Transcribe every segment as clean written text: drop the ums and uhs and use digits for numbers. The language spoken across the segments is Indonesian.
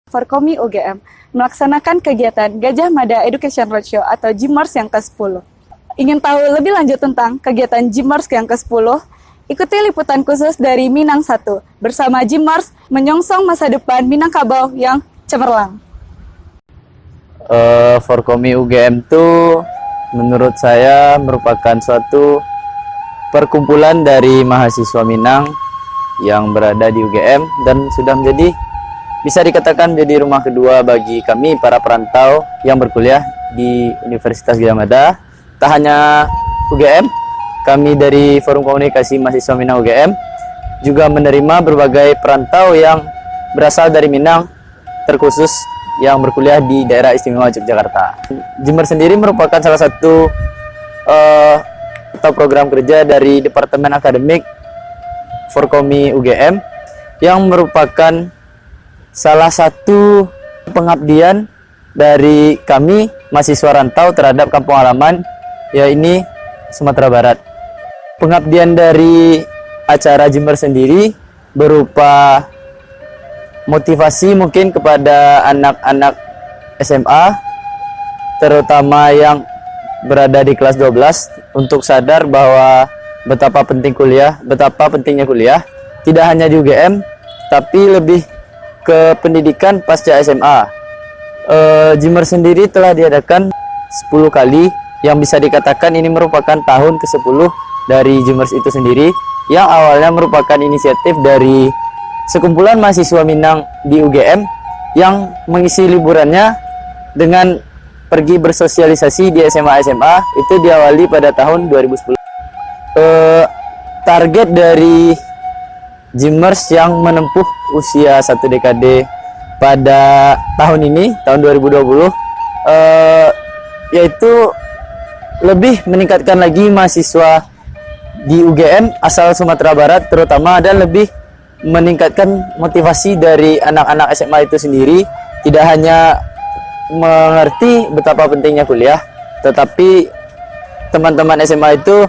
Forkomi UGM melaksanakan kegiatan Gajah Mada Education Roadshow atau GMARS yang ke-10. Ingin tahu lebih lanjut tentang kegiatan GMARS yang ke-10? Ikuti liputan khusus dari Minang 1 bersama GMARS menyongsong masa depan Minangkabau yang cemerlang. Forkomi UGM itu menurut saya merupakan suatu perkumpulan dari mahasiswa Minang yang berada di UGM dan sudah menjadi, bisa dikatakan menjadi rumah kedua bagi kami para perantau yang berkuliah di Universitas Gajah Mada. Tak hanya UGM, kami dari Forum Komunikasi Mahasiswa Minang UGM juga menerima berbagai perantau yang berasal dari Minang, terkhusus yang berkuliah di daerah istimewa Yogyakarta. GMARS sendiri merupakan salah satu atau program kerja dari Departemen Akademik Forkomi UGM yang merupakan salah satu pengabdian dari kami mahasiswa rantau terhadap kampung halaman, yaitu Sumatera Barat. Pengabdian dari acara GMARS sendiri berupa motivasi mungkin kepada anak-anak SMA, terutama yang berada di kelas 12, untuk sadar bahwa betapa pentingnya kuliah, tidak hanya di UGM, tapi lebih ke pendidikan pasca SMA. GMARS sendiri telah diadakan 10 kali, yang bisa dikatakan ini merupakan tahun ke-10 dari GMARS itu sendiri, yang awalnya merupakan inisiatif dari sekumpulan mahasiswa Minang di UGM yang mengisi liburannya dengan pergi bersosialisasi di SMA-SMA. Itu diawali pada tahun 2010. Target dari GMARS yang menempuh usia 1 dekade pada tahun ini, tahun 2020, yaitu lebih meningkatkan lagi mahasiswa di UGM asal Sumatera Barat terutama, dan lebih meningkatkan motivasi dari anak-anak SMA itu sendiri, tidak hanya mengerti betapa pentingnya kuliah, tetapi teman-teman SMA itu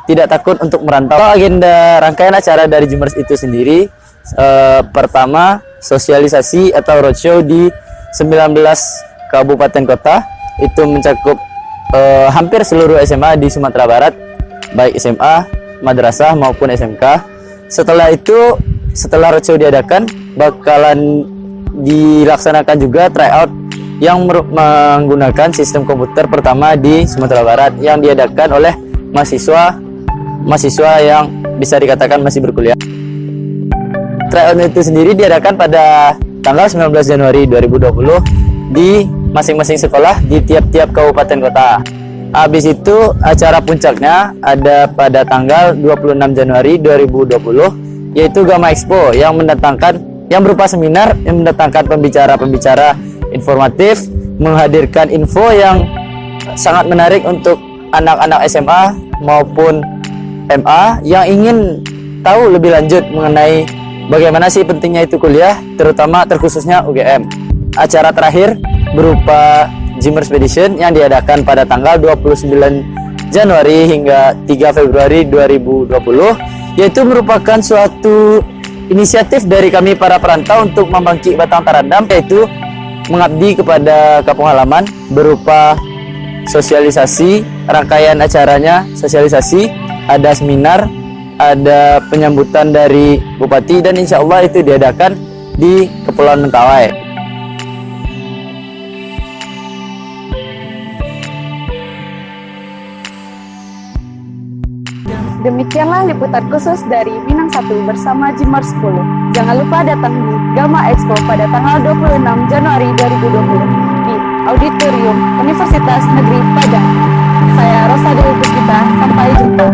tidak takut untuk merantau. Agenda rangkaian acara dari GMARS itu sendiri, pertama, sosialisasi atau roadshow di 19 kabupaten kota, itu mencakup hampir seluruh SMA di Sumatera Barat, baik SMA, madrasah maupun SMK. Setelah itu, setelah roadshow diadakan, bakalan dilaksanakan juga tryout yang menggunakan sistem komputer pertama di Sumatera Barat, yang diadakan oleh mahasiswa yang bisa dikatakan masih berkuliah. Tryout itu sendiri diadakan pada tanggal 19 Januari 2020 di masing-masing sekolah di tiap-tiap kabupaten kota. Habis itu acara puncaknya ada pada tanggal 26 Januari 2020, yaitu Gamma Expo, yang berupa seminar yang mendatangkan pembicara-pembicara informatif, menghadirkan info yang sangat menarik untuk anak-anak SMA maupun MA yang ingin tahu lebih lanjut mengenai bagaimana sih pentingnya itu kuliah, terkhususnya UGM. Acara terakhir berupa GMARS Expedition yang diadakan pada tanggal 29 Januari hingga 3 Februari 2020, yaitu merupakan suatu inisiatif dari kami para perantau untuk membangkit batang tarandam, yaitu mengabdi kepada kampung halaman berupa sosialisasi. Rangkaian acaranya sosialisasi, ada seminar, ada penyambutan dari Bupati, dan insya Allah itu diadakan di Kepulauan Mentawai. Demikianlah liputan khusus dari Minang 1 bersama GMARS 10. Jangan lupa datang di Gamma Expo pada tanggal 26 Januari 2020 di Auditorium Universitas Negeri Padang. Saya Rosa Dewi Puspita, sampai jumpa.